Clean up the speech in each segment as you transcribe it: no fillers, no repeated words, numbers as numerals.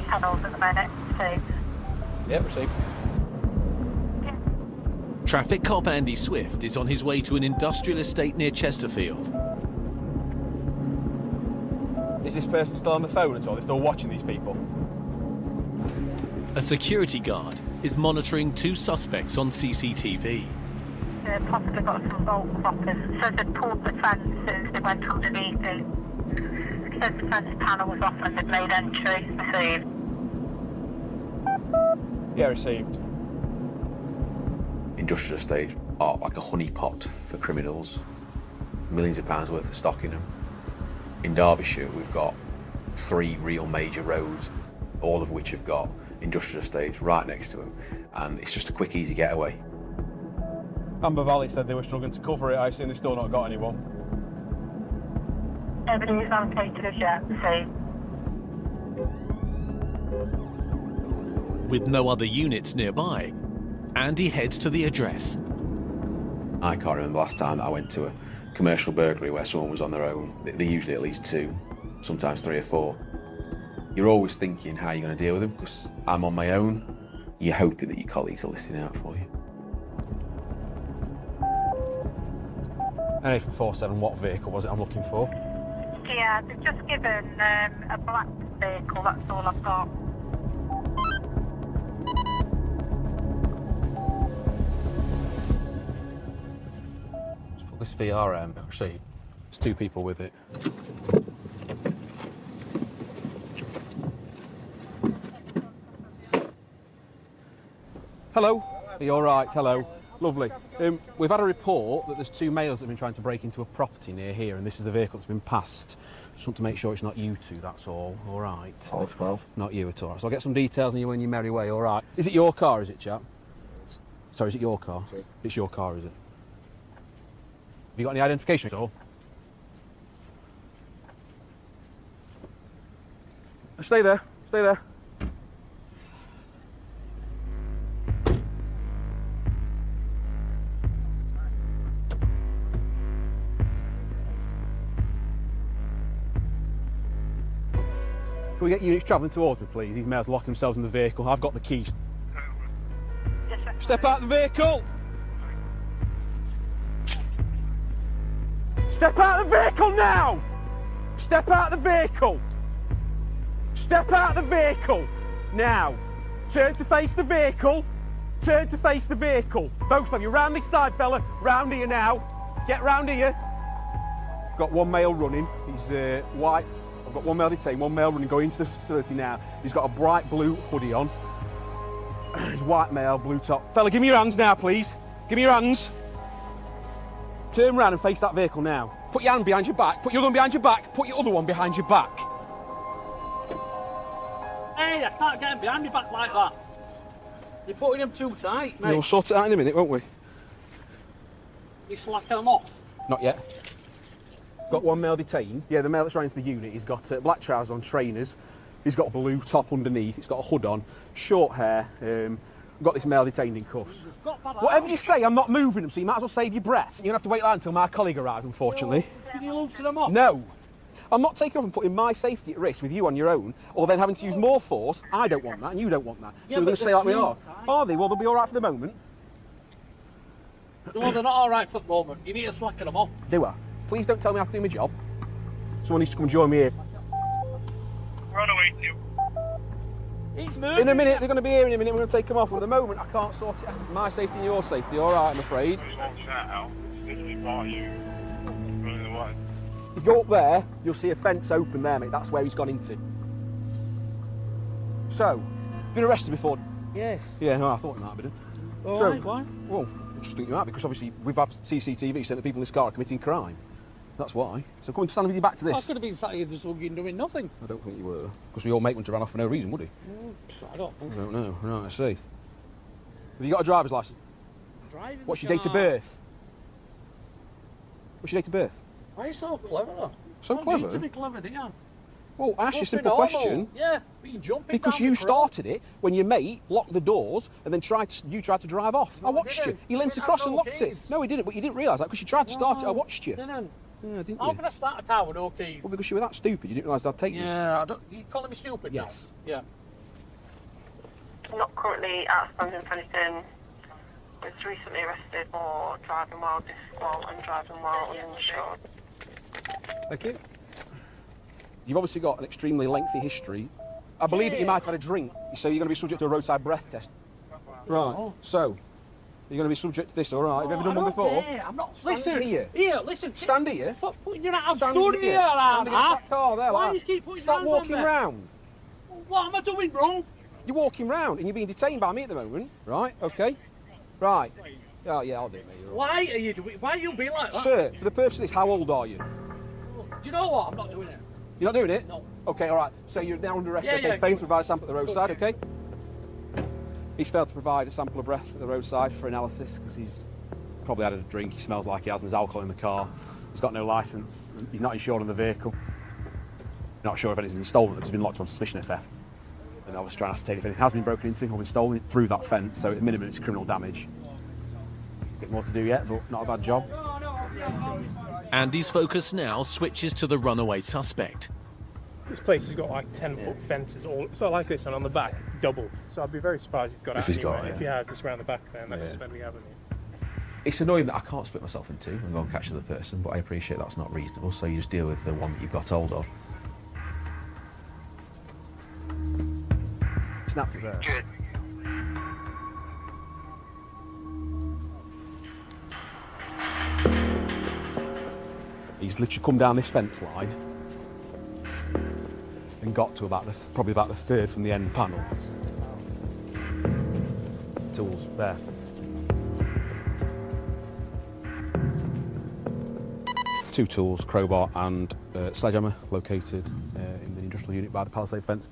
tunnels at the minute, so... Yep, received. Traffic cop Andy Swift is on his way to an industrial estate near Chesterfield. Is this person still on the phone at all? They're still watching these people? A security guard is monitoring two suspects on CCTV. Possibly got some bolt croppers. So they pulled the fence as they went underneath it. Said the fence panel was off and they'd made entry. Received. Yeah, received. Industrial estates are like a honeypot for criminals. Millions of pounds worth of stock in them. In Derbyshire, we've got 3 real major roads, all of which have got industrial estates right next to them, and it's just a quick, easy getaway. Amber Valley said they were struggling to cover it. I assume they've still not got anyone. Nobody is allocated as yet, so... With no other units nearby, Andy heads to the address. I can't remember last time that I went to a commercial burglary where someone was on their own. They're usually at least 2, sometimes 3 or 4. You're always thinking how you're going to deal with them, because I'm on my own. You're hoping that your colleagues are listening out for you. Anything 47, what vehicle was it I'm looking for? Yeah, they've just given a black vehicle, that's all I've got. Let's put this VRM, actually, there's 2 people with it. Hello. Are you all right? Hello. Lovely. We've had a report that there's 2 males that have been trying to break into a property near here, and this is the vehicle that's been passed. Just want to make sure it's not you 2, that's all. All right. Well. Not you at all. So I'll get some details on you when you merry way, all right? Is it your car, is it, chap? Sorry, is it your car? Sorry. It's your car, is it? Have you got any identification at all? Stay there. Stay there. Can we get units travelling towards me, please? These males locked themselves in the vehicle. I've got the keys. Yes, sir. Step out of the vehicle! Step out of the vehicle now! Step out of the vehicle! Step out of the vehicle! Now! Turn to face the vehicle! Turn to face the vehicle! Both of you, round this side, fella! Round here now! Get round here! Got 1 male running. He's white. I've got 1 male detained, 1 male running, going into the facility now. He's got a bright blue hoodie on. He's white male, blue top. Fella, give me your hands now, please. Give me your hands. Turn round and face that vehicle now. Put your hand behind your back. Put your other one behind your back. Put your other one behind your back. Hey, I can't get him behind me back like that. You're putting him too tight, mate. We'll sort it out in a minute, won't we? You're slacking him off. Not yet. Got 1 male detained. Yeah, the male that's running to the unit, he's got black trousers on, trainers. He's got a blue top underneath. It's got a hood on, short hair. Got this male detained in cuffs. Whatever you say, I'm not moving them, so you might as well save your breath. You're going to have to wait until my colleague arrives, unfortunately. Can you loosen them off? No. I'm not taking off and putting my safety at risk with you on your own, or then having to use more force. I don't want that, and you don't want that. Yeah, so we're going to stay like we are. Right. Are they? Well, they'll be all right for the moment. No, they're not all right for the moment. You need to slacken them off. Do I? Please don't tell me I have to do my job. Someone needs to come and join me here. We're on the way to you. He's moving. In a minute, they're going to be here in a minute. We're going to take them off. At the moment, I can't sort it out. My safety and your safety, all right, I'm afraid. Just watch that out. Literally by you. Running away. You go up there, you'll see a fence open there, mate. That's where he's gone into. So, been arrested before? Yes. Yeah, no, I thought you might have been. All So- right, why? Well, I just think you might, because obviously we've had CCTV saying that people in this car are committing crime. That's why. So come and stand with your back to this. I could have been sat here just hugging, doing nothing. I don't think you were. Because we all make one to run off for no reason, would he? I don't I think. don't know. Right, I see. Have you got a driver's licence? Driving What's the your date of car. birth? What's your date of birth? Why are you so clever? So You clever? need to be clever, do you? Well, I asked you a Must be simple normal. question. Yeah, but you're jumping Because down you the started it when your mate locked the doors and then you tried to drive off. No, I I watched you. didn't. He leant I didn't across have and no locked keys. it. No, he didn't, but you didn't realise that because you tried to start it. I watched you. Didn't. Yeah, didn't How you? can I start a car with no keys? Well, because you were that stupid, you didn't realise I'd take you. Yeah, I don't, you calling me stupid Yes. now? Yeah. Not currently outstanding for anything. Was recently arrested for driving while disabled and driving while uninsured. Thank you. You've obviously got an extremely lengthy history. I believe that you might have had a drink, so you're going to be subject to a roadside breath test. Right, so, you're going to be subject to this, all right? Have you ever done one before? I'm not. Listen here. Here, listen. Stand here. Stop putting your hands. I'm Stand stood here, Stand against lad. that car there, Why lad. do you keep putting Stop your hands walking on there? round. What am I doing wrong? You're walking round and you're being detained by me at the moment, right? Okay. Right. Oh, yeah, I'll do it, mate. You're all right. Why are you doing? Why are you being like that? Sir, for the purpose of this, how old are you? Do you know what? I'm not doing it. You're not doing it? No. Okay, all right. So you're now under arrest. Yeah, Okay, yeah, failed good. to provide a sample at the roadside, Okay. okay? He's failed to provide a sample of breath at the roadside for analysis because he's probably had a drink. He smells like he has, and there's alcohol in the car. He's got no licence. He's not insured on the vehicle. Not sure if anything's been stolen because he's been locked on suspicion of theft. And I was trying to ascertain if anything has been broken into or been stolen through that fence. So at the minimum, it's criminal damage. A bit more to do yet, but not a bad job. Andy's focus now switches to the runaway suspect. This place has got like 10-foot fences, all so like this, and on the back, double. So I'd be very surprised he's got out anywhere. If he has, it's around the back there, and that's Smedley Avenue. It's annoying that I can't split myself in two and go and catch the other person, but I appreciate that's not reasonable, so you just deal with the one that you've got hold of. Snapped it there. Good. He's literally come down this fence line and got to about probably about the third from the end panel. Tools there. Two tools, crowbar and sledgehammer, located in the industrial unit by the palisade fence.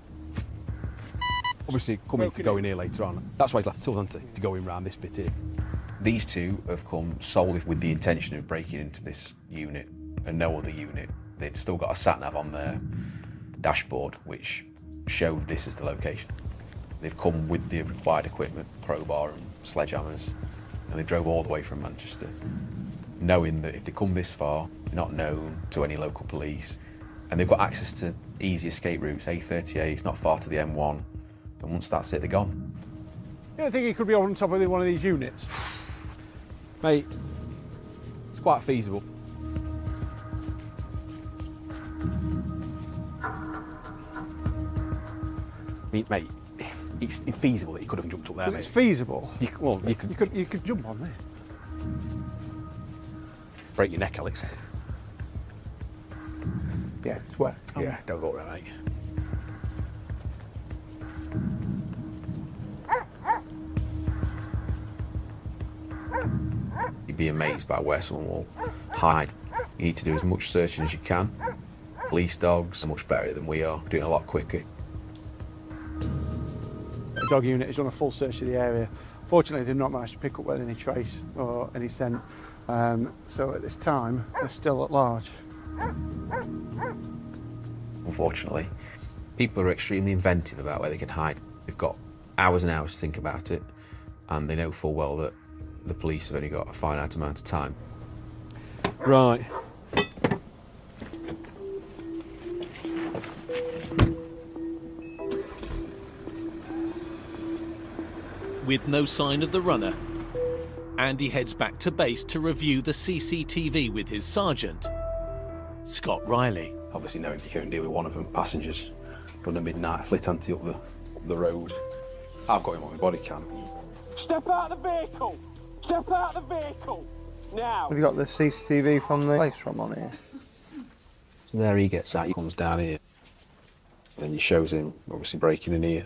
Obviously coming to go in here later on. That's why he's left the tools, hasn't he? To go in round this bit here. These two have come solely with the intention of breaking into this unit and no other unit. They'd still got a sat-nav on their dashboard which showed this as the location. They've come with the required equipment, crowbar and sledgehammers, and they drove all the way from Manchester, knowing that if they come this far, they're not known to any local police, and they've got access to easy escape routes, A13E04, it's not far to the M1, and once that's it, they're gone. You don't think he could be on top of one of these units? Mate, it's quite feasible. Mate, it's infeasible that he could have jumped up there, It's mate. feasible. You You could jump on there. break your neck, Alex. Yeah, it's wet. Yeah, don't go up there, mate. You'd be amazed by where someone will hide. You need to do as much searching as you can. Police dogs are much better than we are, doing a lot quicker. The dog unit has done a full search of the area. Fortunately, they've not managed to pick up any trace or any scent. So at this time, they're still at large. Unfortunately, people are extremely inventive about where they can hide. They've got hours and hours to think about it, and they know full well that the police have only got a finite amount of time. Right. With no sign of the runner, Andy heads back to base to review the CCTV with his sergeant, Scott Riley. Obviously knowing you can deal with one of them, passengers run a midnight flit ante up the road. I've got him on my body cam. Step out of the vehicle! Step out of the vehicle! Now! Have you got the CCTV from the place from on here? So there he gets out, he comes down here. Then he shows him obviously breaking in here.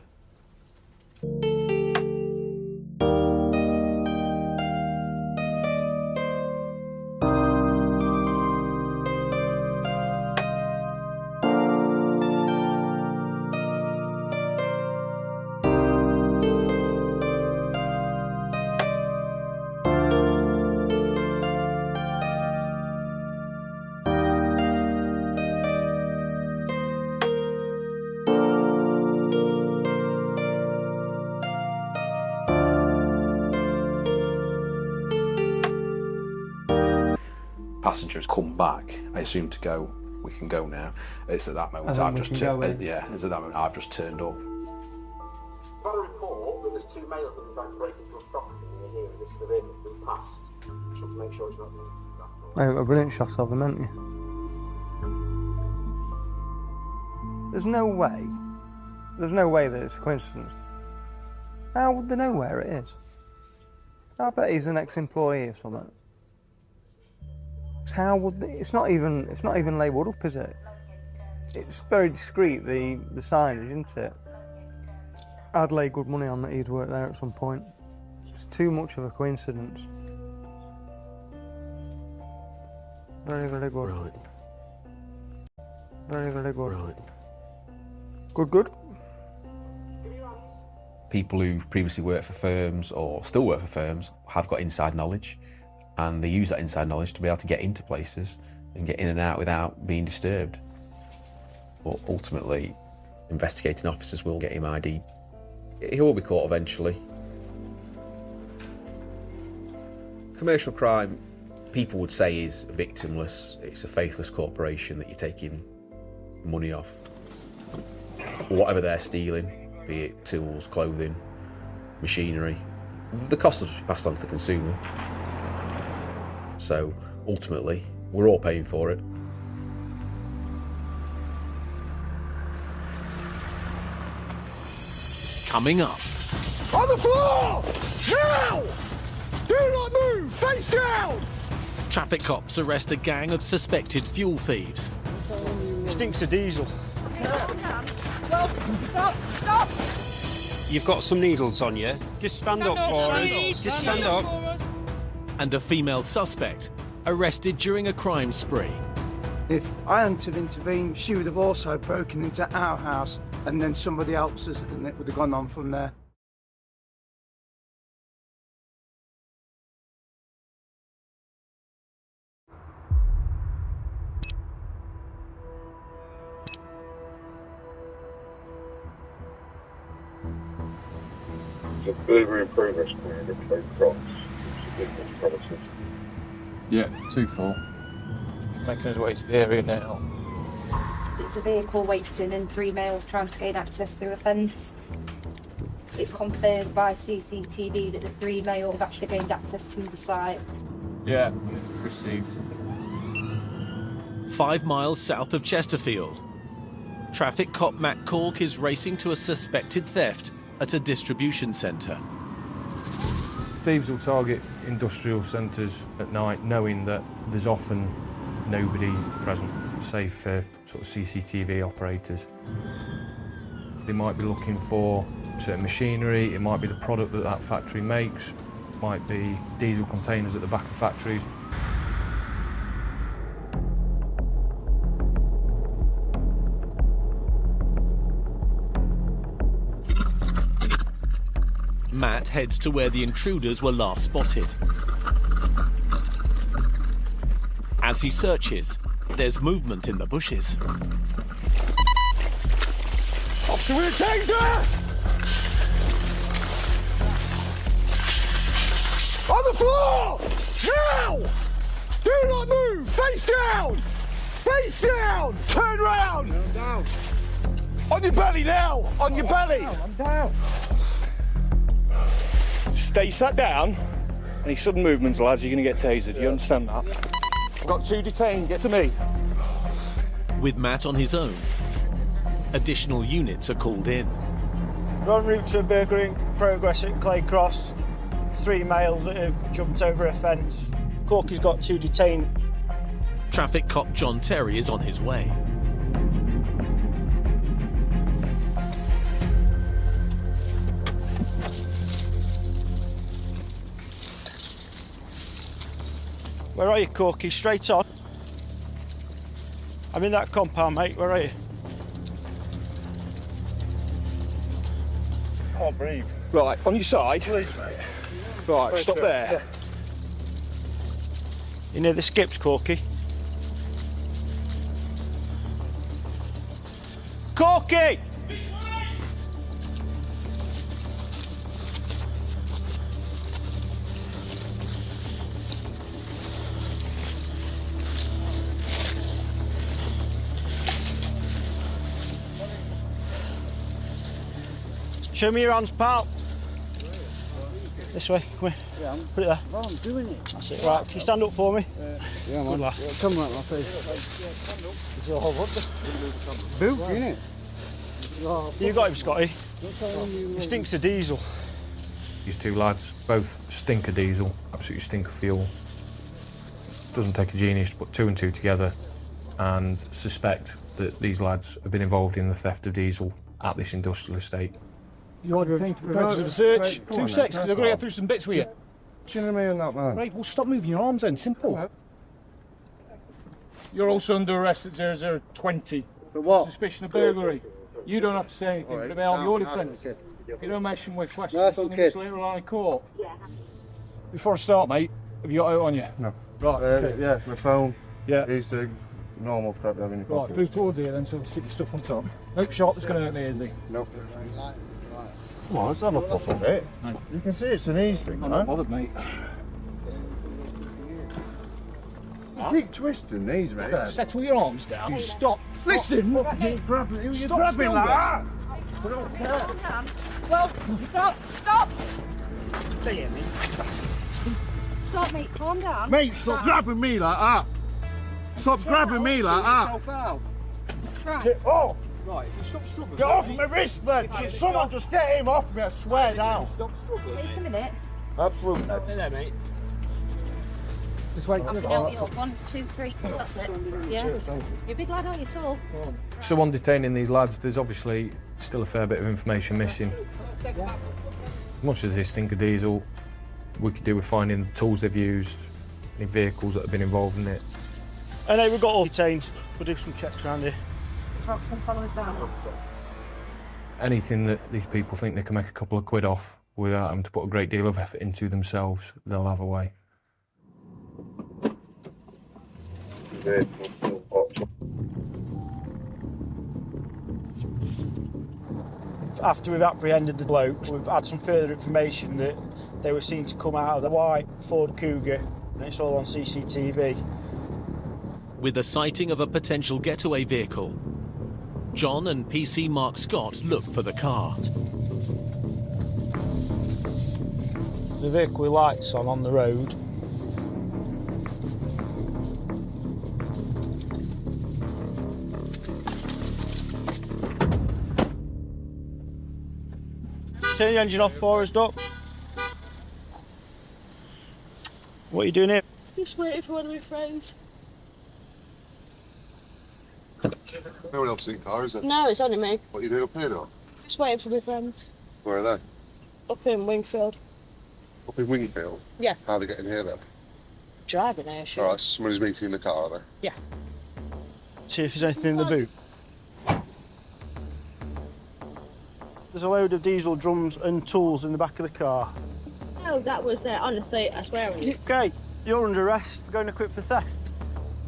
Passengers come back, I assume to go, we can go now. It's at that moment And then I've we just can go in. yeah, it's at that moment I've just turned up. I've had a report that there's 2 males that have been trying to break into a property near here, and this is the vehicle that's been passed. Just want to make sure it's not moved. A brilliant shot of them, haven't you? There's no way that it's a coincidence. How would they know where it is? I bet he's an ex-employee or something. How would they, it's not even labelled up, is it? It's very discreet, the signage, isn't it? I'd lay good money on that he'd worked there at some point. It's too much of a coincidence. Very, very good. Right. Very, very good. Right. Good. People who've previously worked for firms or still work for firms have got inside knowledge, and they use that inside knowledge to be able to get into places and get in and out without being disturbed. But ultimately, investigating officers will get him ID'd. He will be caught eventually. Commercial crime, people would say, is victimless. It's a faithless corporation that you're taking money off. Whatever they're stealing, be it tools, clothing, machinery, the cost will be passed on to the consumer. So ultimately, we're all paying for it. Coming up, On the floor! Now! Do not move! Face down! traffic cops arrest a gang of suspected fuel thieves. Stinks of diesel. Stop! You've got some needles on you. Just stand up for us. Just stand up. And a female suspect arrested during a crime spree. If I hadn't have intervened, she would have also broken into our house, and then somebody else's, and it would have gone on from there. It's a delivery in progress for the Clay Cross. Yeah, 2-4. Making his way to the area now. It's a vehicle waiting and 3 males trying to gain access through a fence. It's confirmed by CCTV that the 3 males have actually gained access to the site. Yeah, received. 5 miles south of Chesterfield, traffic cop Matt Cork is racing to a suspected theft at a distribution centre. Thieves will target industrial centres at night, knowing that there's often nobody present, save for sort of CCTV operators. They might be looking for certain machinery, it might be the product that that factory makes, it might be diesel containers at the back of factories. Matt heads to where the intruders were last spotted. As he searches, there's movement in the bushes. Officer with a taser! On the floor! Now! Do not move! Face down! Face down! Turn round! I'm down. On your belly now! On your belly! I'm down. Stay sat down. Any sudden movements, lads, you're going to get tasered. You understand that? I've got 2 detained. Get to me. With Matt on his own, additional units are called in. We're en route to a burglary in progress at Clay Cross. 3 males that have jumped over a fence. Corky's got 2 detained. Traffic cop John Terry is on his way. Where are you, Corky? Straight on. I'm in that compound, mate. Where are you? Can't breathe. Right, on your side. Please, mate. Right, stop there. Yeah. You near the skips, Corky? Corky! Show me your hands, pal. This way, come here. Yeah, put it there. Well, I'm doing it. That's it. Right, can you stand up for me? Yeah, man. Good lad. Yeah, come right, my face. It's all what the boot, innit? You got him, Scotty. He stinks of diesel. These two lads both stink of diesel, absolutely stink of fuel. Doesn't take a genius to put two and two together and suspect that these lads have been involved in the theft of diesel at this industrial estate. You want to take for the purpose of the search? 2 seconds, because I've got to get through some bits with you. Do you know me on that, man? Right, well, stop moving your arms then, simple. You're also under arrest at 0020. For what? Suspicion of burglary. You don't have to say anything, but it'll be on your defence. If you don't mention with questions, later on in court. Before I start, mate, have you got out on you? No. Right, okay. Yeah, my phone. Yeah. E-cig, normal crap you have in your Right, pocket. through towards here then, so stick your stuff on top. No shot that's going to hurt me, is he? Nope. Come on, let's have a puff of it. No. You can see it's an ease thing, I'm not bothered, mate. You keep twisting these, mate. Settle your arms down. Stop. Listen. You're grabbing Stop like still that. I don't care. Well, stop! Stay here, mate. Stop, mate, calm down. Mate, stop grabbing me like that. Stop grabbing me like that. Right. Oh! Right, if you stop struggling. Get off my wrist, man! Someone just get him off me, I swear down. Stop struggling. Wait a minute. Absolutely. Stay there, mate. This way. I can help you up. 1, 2, 3. That's it. Yeah. You're a big lad, aren't you, tall? So on detaining these lads, there's obviously still a fair bit of information missing. Much as they stink of diesel, we could do with finding the tools they've used, any vehicles that have been involved in it. And then we've got all detained. We'll do some checks around here. Perhaps some follow us down. Anything that these people think they can make a couple of quid off without having to put a great deal of effort into themselves, they'll have a way. After we've apprehended the blokes, we've had some further information that they were seen to come out of the white Ford Cougar, and it's all on CCTV. With the sighting of a potential getaway vehicle, John and PC Mark Scott look for the car. The vehicle with lights on the road. Turn your engine off for us, Doc. What are you doing here? Just waiting for one of my friends. No one else in the car, is there? No, it's only me. What are you doing up here, though? Just waiting for my friends. Where are they? Up in Wingfield. Up in Wingfield? Yeah. How are they getting here then? Driving, I assume. Alright, somebody's meeting in the car, are they? Yeah. See if there's anything in the boot. There's a load of diesel drums and tools in the back of the car. Oh, that was there. Honestly, I swear on you. Okay, you're under arrest for going equipped for theft.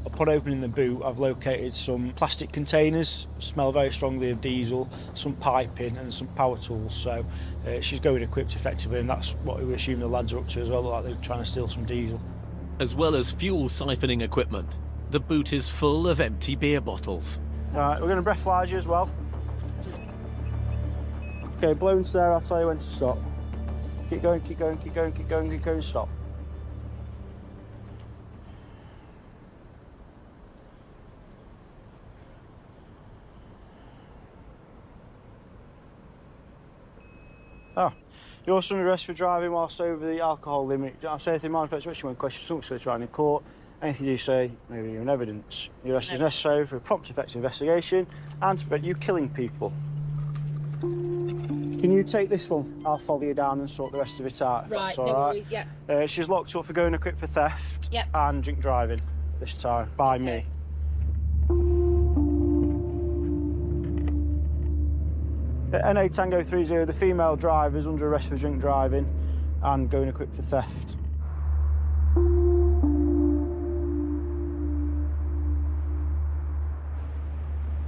Upon opening the boot, I've located some plastic containers, smell very strongly of diesel, some piping and some power tools. So she's going equipped effectively, and that's what we assume the lads are up to as well, like they're trying to steal some diesel. As well as fuel siphoning equipment, the boot is full of empty beer bottles. Right, we're going to breathalyse you as well. Okay, blow into there, I'll tell you when to stop. Keep going, keep going, keep going, keep going, keep going, stop. You're also under arrest for driving whilst over the alcohol limit. Don't have to say anything more, especially when questioned, something to try in court. Anything you say may be in evidence. Your arrest is necessary for a prompt, effective investigation and to prevent you killing people. Can you take this one? I'll follow you down and sort the rest of it out. Right, that's all no right. worries, yeah. She's locked up for going equipped for theft Yep. and drink driving this time by me. NA Tango 30, the female driver is under arrest for drink driving and going equipped for theft.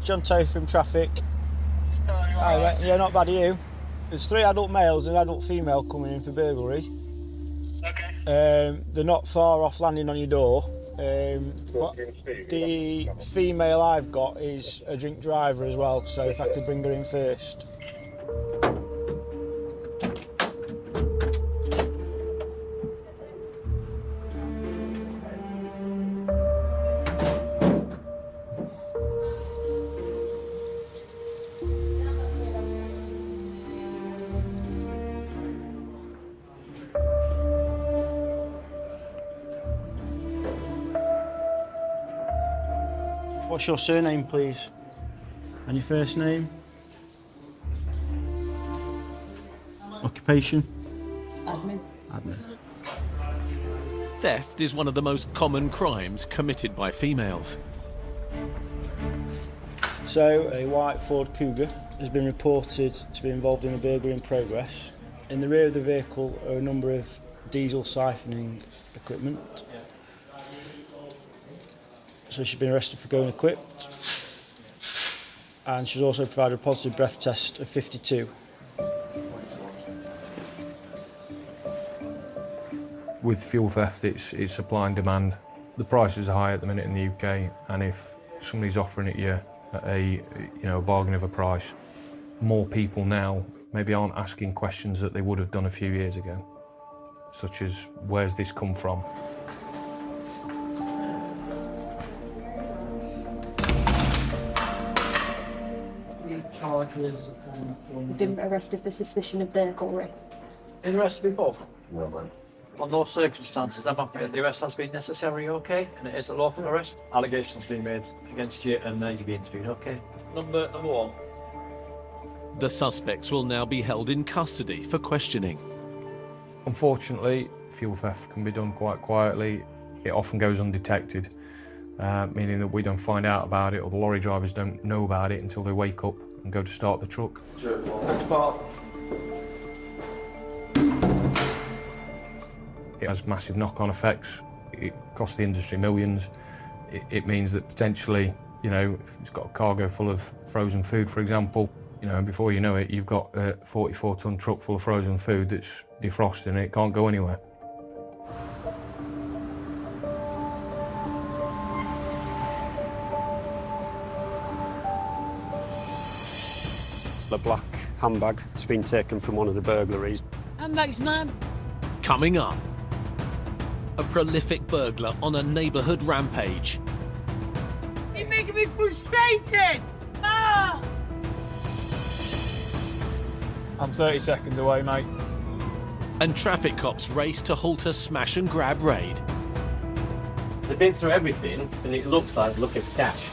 John Toe from traffic. Hi, mate. Yeah, not bad, are you? There's 3 adult males and an adult female coming in for burglary. Okay. They're not far off landing on your door. But the female I've got is a drink driver as well, so if I could bring her in first. What's your surname, please? And your first name? Occupation? Admin. Admin. Theft is one of the most common crimes committed by females. So, a white Ford Cougar has been reported to be involved in a burglary in progress. In the rear of the vehicle are a number of diesel siphoning equipment. So she's been arrested for going equipped. And she's also provided a positive breath test of 52. With fuel theft, it's supply and demand. The prices are high at the minute in the UK, and if somebody's offering it you at a bargain of a price, more people now maybe aren't asking questions that they would have done a few years ago, such as, where's this come from? We've been arrested for suspicion of burglary. Been arrested before? On those circumstances, I'm happy that the arrest has been necessary, okay? And it is a lawful arrest. Allegations being made against you and you've been interviewed, okay? Number one. The suspects will now be held in custody for questioning. Unfortunately, fuel theft can be done quite quietly. It often goes undetected, meaning that we don't find out about it, or the lorry drivers don't know about it until they wake up and go to start the truck. It has massive knock-on effects. It costs the industry millions. It means that potentially, if it's got a cargo full of frozen food, for example, and before you know it, you've got a 44-ton truck full of frozen food that's defrosted and it can't go anywhere. A black handbag has been taken from one of the burglaries. Handbag's mine. Coming up, a prolific burglar on a neighbourhood rampage. You're making me frustrated! Ah! I'm 30 seconds away, mate. And traffic cops race to halt a smash and grab raid. They've been through everything and it looks like looking for cash.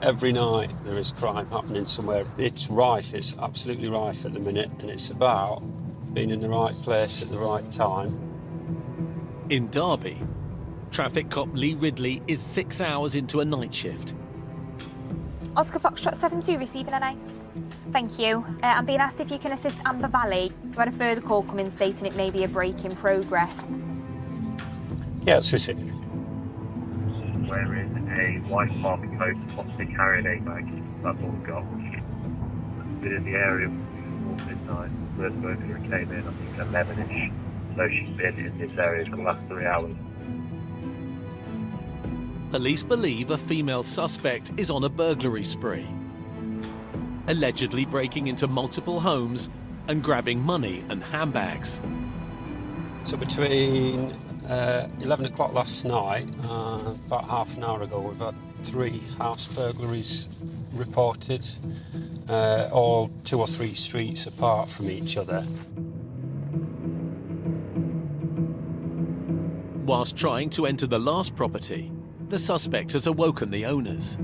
Every night there is crime happening somewhere. It's rife, it's absolutely rife at the minute, and it's about being in the right place at the right time. In Derby, traffic cop Lee Ridley is 6 hours into a night shift. Oscar Foxtrot 72 receiving an A. Thank you. I'm being asked if you can assist Amber Valley. We had a further call come in stating it may be a break in progress. Yeah, it's just it. Wearing a white market coat, possibly carrying a bag. That's all we've got. Been in the area before midnight. First burglar came in, I think 11ish. So she's been in this area for the last 3 hours. Police believe a female suspect is on a burglary spree, allegedly breaking into multiple homes and grabbing money and handbags. So between 11 o'clock last night, about half an hour ago, we've had 3 house burglaries reported, all 2 or 3 streets apart from each other. Whilst trying to enter the last property, the suspect has awoken the owners.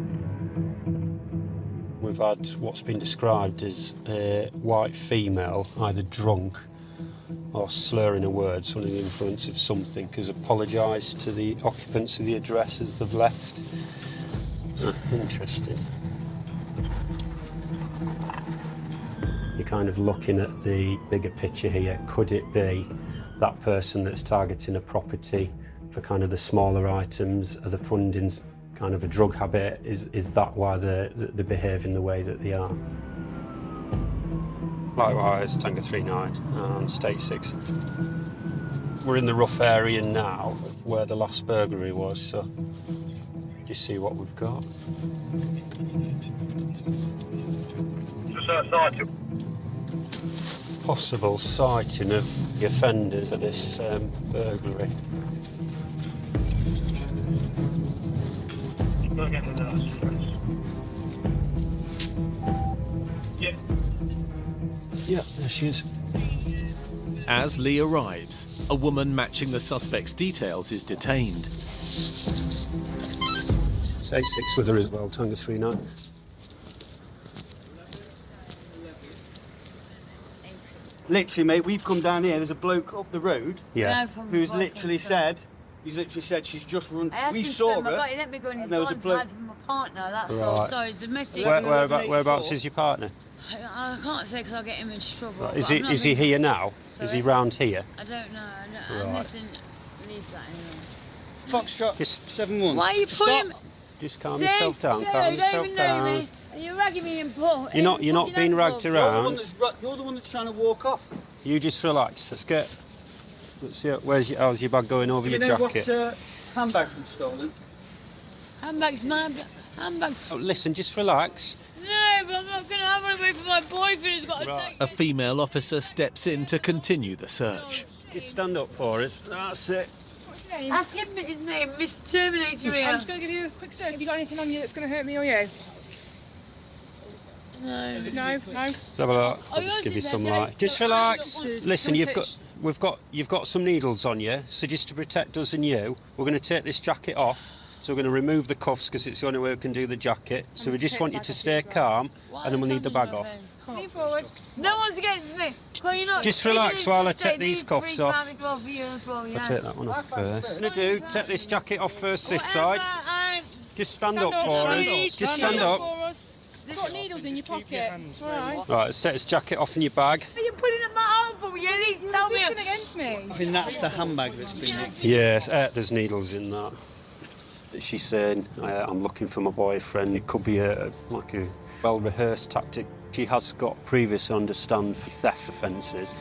We've had what's been described as a white female, either drunk or slurring a word, under the influence of something, has apologised to the occupants of the address as they've left. Interesting. You're kind of looking at the bigger picture here. Could it be that person that's targeting a property for kind of the smaller items? Are the fundings kind of a drug habit? Is that why they're behaving the way that they are? Likewise, Tango 39 and State 6. We're in the rough area now of where the last burglary was, so you see what we've got. Possible sighting of the offenders of this burglary. Not getting that stress. Yeah. Yeah, there she is. As Lee arrives, a woman matching the suspect's details is detained. It's 86 with her as well, Tango 39. Literally, mate, we've come down here. There's a bloke up the road. Yeah. Who's literally said, he's literally said she's just run. I asked We him to saw spend my her. body, let me go in his there was a garden bloke. side from my partner, that's Right. all. So it's domestic. Whereabouts is your partner? I can't say because I'll get him in trouble. Right. but Is I'm he not is he really- here now? Sorry? Is he round here? I don't know. Right. And listen, leave that anyway. Foxtrot Just 7-1. Why are you putting... Just calm See? yourself down. See, Calm you don't yourself even know down. me. And you're ragging me in port. You're not being ragged around. You're the one that's trying to walk off. You just relax. Let's see. How's your bag going over your jacket? What handbag's been stolen? Handbag's mine. Handbag. Oh, listen, just relax. No, but I'm not going to have one away from my boyfriend who's got to take A female officer steps in to continue the search. Just stand up for us. That's it. Ask him his name, Mr. Terminator here. I'm just going to give you a quick search. Have you got anything on you that's going to hurt me or you? No. No? Let's have a look. I'll just give you some light. Just relax. Listen, you've got some needles on you, so just to protect us and you, we're going to take this jacket off. So we're going to remove the cuffs because it's the only way we can do the jacket. So we just want you to stay calm, and then we'll need the bag off. Lean forward. No one's against me. Well, you're not. Just relax while I take these cuffs off. I'll take that one off first. What I'm going to do, take this jacket off first this side. Just stand up for us. Just stand up. You've got needles in your pocket. Alright. Right, let's take this jacket off in your bag. Are you putting it my arm for me? You need to tell me. Against me. I think that's the handbag that's been nicked. Yes, there's needles in that. She's saying, I'm looking for my boyfriend. It could be a well-rehearsed tactic. She has got previous understand for theft offences.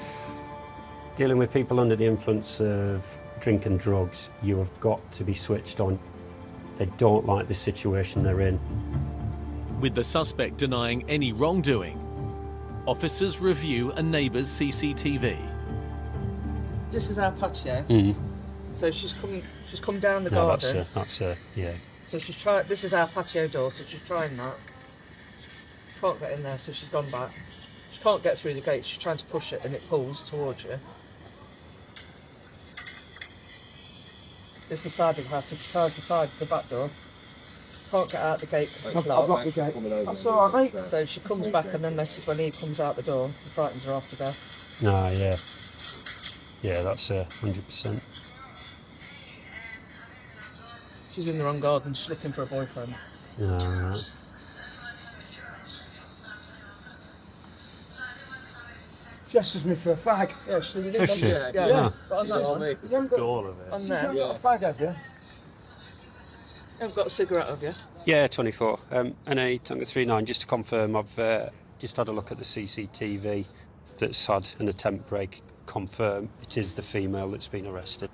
Dealing with people under the influence of drink and drugs, you have got to be switched on. They don't like the situation they're in. With the suspect denying any wrongdoing, officers review a neighbour's CCTV. This is our patio. So she's come down the No, garden. that's her, yeah. So she's trying. This is our patio door. So she's trying that. Can't get in there, so she's gone back. She can't get through the gate. She's trying to push it, and it pulls towards you. This is the side of the house. So she tries the back door. Can't get out the gate because it's locked. I've locked the gate. That's all right, mate. So she comes back, and then this is when he comes out the door and frightens her after death. Ah, yeah. Yeah, that's 100%. She's in the wrong garden. She's looking for a boyfriend. Right. She asks me for a fag. Yeah, she's a Is she? Yeah. But on that one, You haven't got, All of it. on you there, haven't you got a fag, have you? haven't got a cigarette, have you? Yeah, 24. NA Tango 39, just to confirm, I've just had a look at the CCTV that's had an attempt break. Confirm it is the female that's been arrested.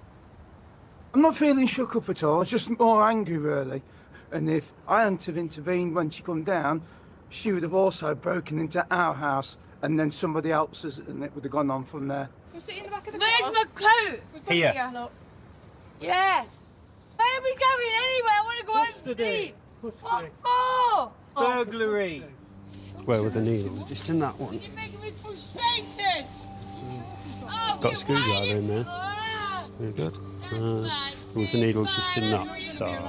I'm not feeling shook up at all. I was just more angry, really. And if I hadn't have intervened when she come down, she would have also broken into our house, and then somebody else's, and it would have gone on from there. You're sitting in the back of the Where's car. my coat? Here. Yeah. Where are we going anyway? I want to go home and sleep. What for? Burglary. Where were the needles? Just in that one. You're making me frustrated. Oh, Got a screwdriver in there. Very good. There was the needles just in that side.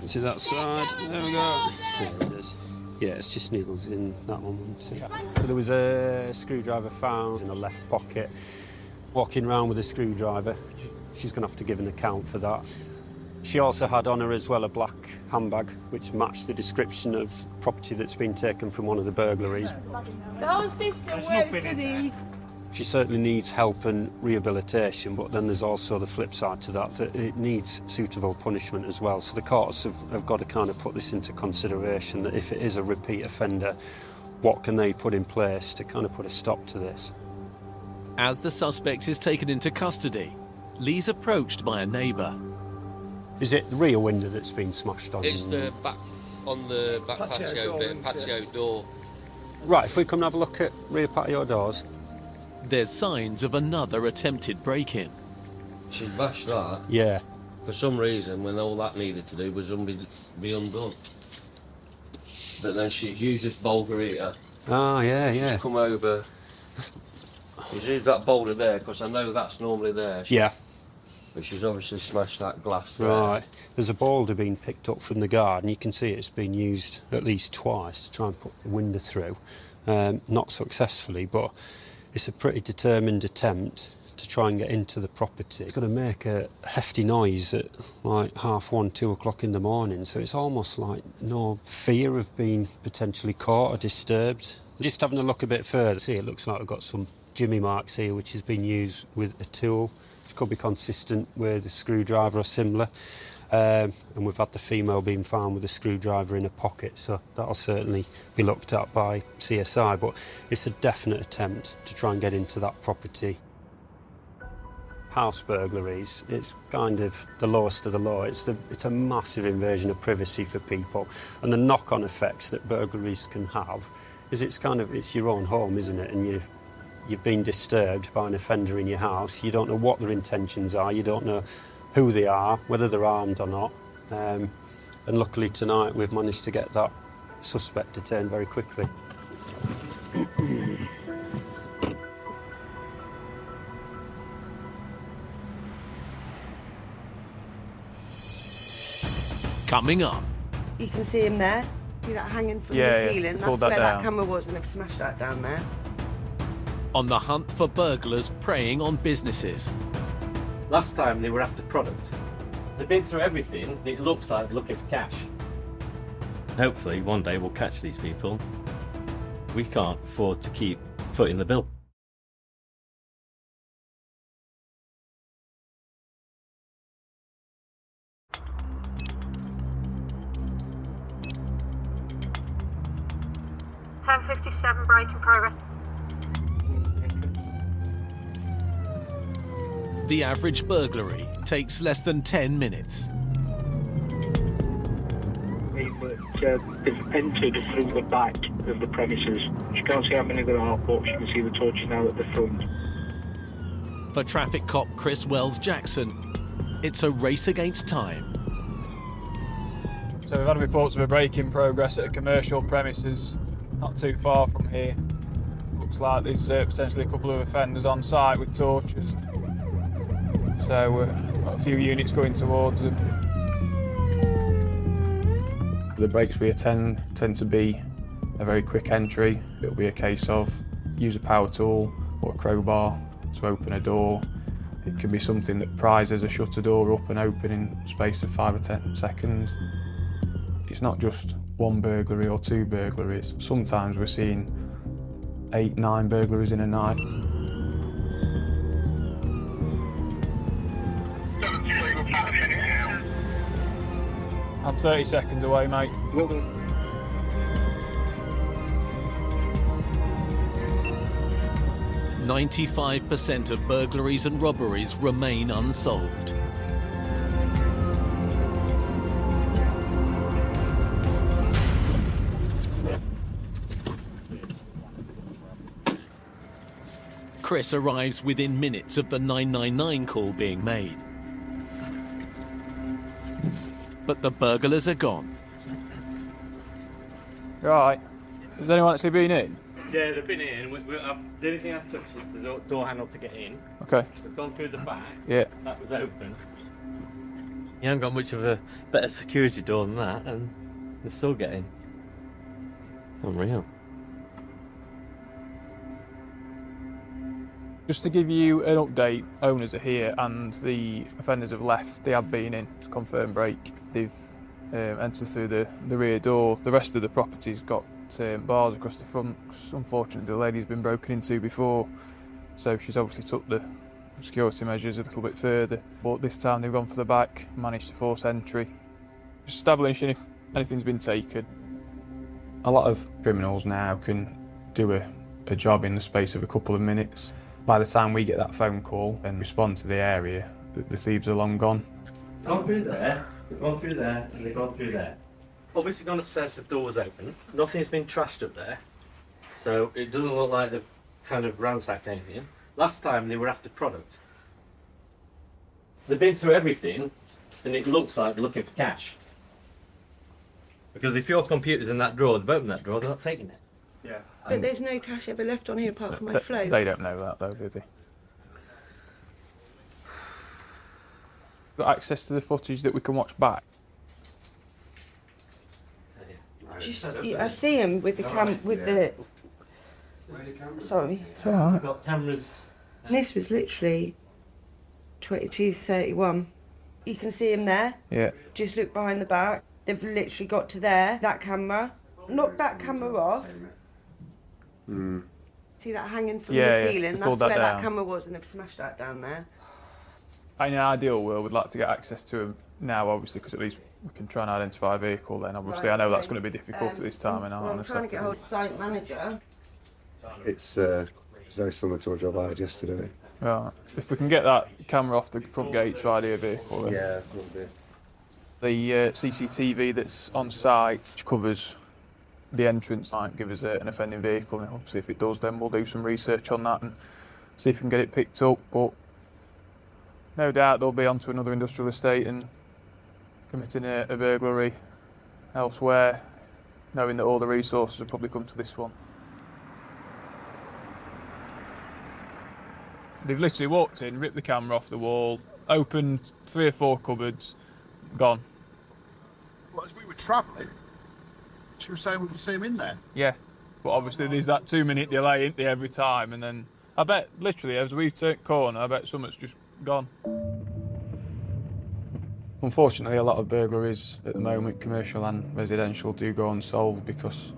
See that side? There we go. There it is. Yeah, it's just needles in that one. So there was a screwdriver found in a left pocket. Walking around with a screwdriver. She's going to have to give an account for that. She also had on her as well a black handbag, which matched the description of property that's been taken from one of the burglaries. The whole system works to these. She certainly needs help and rehabilitation, but then there's also the flip side to that, that it needs suitable punishment as well. So the courts have got to kind of put this into consideration, that if it is a repeat offender, what can they put in place to kind of put a stop to this? As the suspect is taken into custody, Lee's approached by a neighbour. Is it the rear window that's been smashed on? It's the back, on the back patio bit, patio door. Right, if we come and have a look at rear patio doors. There's signs of another attempted break-in. She bashed that. Yeah. For some reason, when all that needed to do was be undone. But then she's used this boulder here. Oh, yeah, yeah. She's come over. She's used that boulder there, because I know that's normally there. Yeah. But she's obviously smashed that glass there. Right. There's a boulder being picked up from the garden. You can see it's been used at least twice to try and put the window through. Not successfully, but it's a pretty determined attempt to try and get into the property. It's going to make a hefty noise at like 1:30, 2 o'clock in the morning, so it's almost like no fear of being potentially caught or disturbed. Just having a look a bit further, see, it looks like we've got some jimmy marks here which has been used with a tool, which could be consistent with a screwdriver or similar. And we've had the female being found with a screwdriver in a pocket, so that'll certainly be looked at by CSI, but it's a definite attempt to try and get into that property. House burglaries, it's kind of the lowest of the low. It's a massive invasion of privacy for people, and the knock-on effects that burglaries can have is it's your own home, isn't it? And you've been disturbed by an offender in your house. You don't know what their intentions are, you don't know who they are, whether they're armed or not. And luckily tonight we've managed to get that suspect detained very quickly. Coming up. You can see him there. See that hanging from Yeah, the ceiling? That's where that camera was, and they've smashed that down there. On the hunt for burglars preying on businesses. Last time they were after product. They've been through everything. It looks like looking for cash. Hopefully one day we'll catch these people. We can't afford to keep footing the bill. .57 break in progress. The average burglary takes less than 10 minutes. They've entered through the back of the premises. She can't see how many there are, but she can see the torches now at the front. For traffic cop Chris Wells-Jackson, it's a race against time. So we've had reports of a break in progress at a commercial premises not too far from here. Looks like there's potentially a couple of offenders on site with torches. So we've got a few units going towards them. The breaks we attend tend to be a very quick entry. It'll be a case of use a power tool or a crowbar to open a door. It can be something that prizes a shutter door up and open in the space of 5 or 10 seconds. It's not just one burglary or two burglaries. Sometimes we're seeing 8, 9 burglaries in a night. I'm 30 seconds away, mate. 95% of burglaries and robberies remain unsolved. Chris arrives within minutes of the 999 call being made. But the burglars are gone. Right. Has anyone actually been in? Yeah, they've been in. The only thing I've touched is the door handle to get in. Okay. We've gone through the back. Yeah. That was open. You haven't got much of a better security door than that, and they're still getting. It's unreal. Just to give you an update, owners are here and the offenders have left. They have been in to confirm break. They've entered through the rear door. The rest of the property's got bars across the front. Unfortunately, the lady's been broken into before, so she's obviously took the security measures a little bit further. But this time they've gone for the back, managed to force entry, just establishing if anything's been taken. A lot of criminals now can do a job in the space of a couple of minutes. By the time we get that phone call and respond to the area, the thieves are long gone. Gone through there, they've gone through there, and they've gone through there. Obviously gone upstairs, the door's open. Nothing's been trashed up there, so it doesn't look like they've kind of ransacked anything. Last time they were after product. They've been through everything. and it looks like they're looking for cash. Because if your computer's in that drawer, they've opened that drawer, they're not taking it. Yeah. But there's no cash ever left on here apart from my float. They don't know that though, do they? Got access to the footage that we can watch back? I see him with the Sorry. We've got cameras. This was literally 22:31. You can see him there. Yeah. Just look behind the back. They've literally got to there. That camera. Knock that camera off. See that hanging from the ceiling? That's where that camera was, and they've smashed that down there. In an ideal world, we'd like to get access to them now, obviously, because at least we can try and identify a vehicle then. Obviously, Right, I know okay. that's going to be difficult at this time. I'm trying to get hold of the site manager. It's very similar to a job I had yesterday. Right. If we can get that camera off the front gate to ID a vehicle, then. Yeah, will do. The CCTV that's on site covers the entrance, might give us an offending vehicle, and obviously if it does, then we'll do some research on that and see if we can get it picked up. But no doubt they'll be onto another industrial estate and committing a burglary elsewhere, knowing that all the resources have probably come to this one. They've literally walked in, ripped the camera off the wall, opened 3 or 4 cupboards, gone. Well, as we were travelling, she was saying we could see him in there. Yeah, but obviously there's that 2-minute delay, isn't there, every time, and then I bet, literally, as we turn corner, I bet something's just gone. Unfortunately, a lot of burglaries at the moment, commercial and residential, do go unsolved because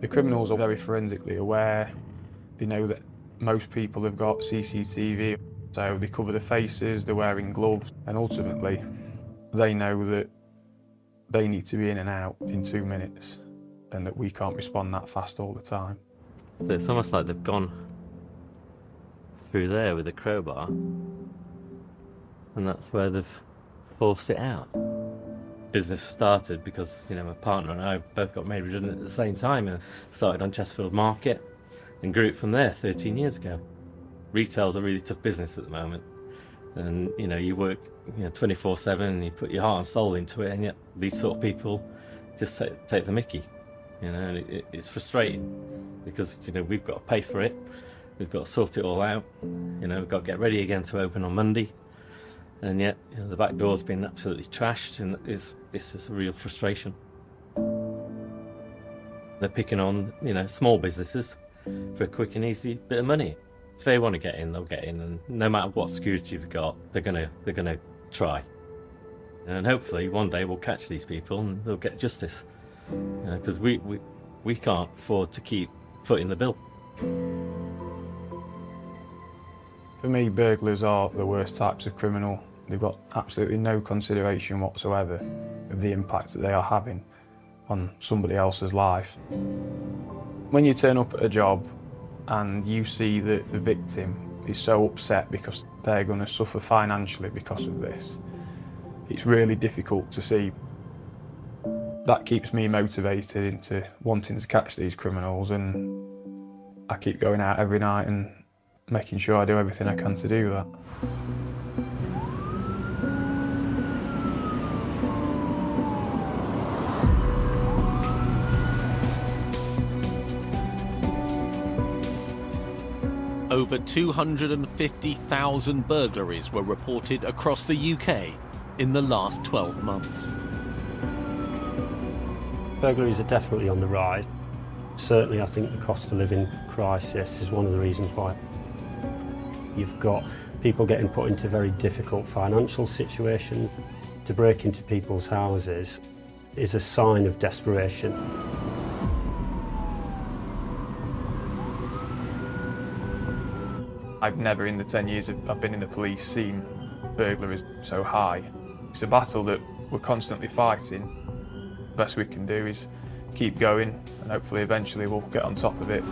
the criminals are very forensically aware. They know that most people have got CCTV, so they cover their faces, they're wearing gloves, and ultimately they know that they need to be in and out in 2 minutes and that we can't respond that fast all the time. So it's almost like they've gone through there with a crowbar, and that's where they've forced it out. Business started because, you know, my partner and I both got made redundant at the same time and started on Chesterfield Market and grew it from there 13 years ago. Retail's a really tough business at the moment, and you know, you work 24/7 and you put your heart and soul into it, and yet these sort of people just take the mickey, and it's frustrating because we've got to pay for it, we've got to sort it all out, we've got to get ready again to open on Monday, and yet the back door's been absolutely trashed, and it's just a real frustration. They're picking on small businesses for a quick and easy bit of money. If they want to get in, they'll get in, and no matter what security you've got, they're gonna try. And hopefully one day we'll catch these people and they'll get justice. Because we can't afford to keep footing the bill. For me, burglars are the worst types of criminal. They've got absolutely no consideration whatsoever of the impact that they are having on somebody else's life. When you turn up at a job and you see that the victim is so upset because they're going to suffer financially because of this, it's really difficult to see. That keeps me motivated into wanting to catch these criminals, and I keep going out every night and making sure I do everything I can to do that. Over 250,000 burglaries were reported across the UK in the last 12 months. Burglaries are definitely on the rise. Certainly I think the cost of living crisis is one of the reasons why. You've got people getting put into very difficult financial situations. To break into people's houses is a sign of desperation. I've never in the 10 years I've been in the police seen burglaries so high. It's a battle that we're constantly fighting. The best we can do is keep going, and hopefully eventually we'll get on top of it.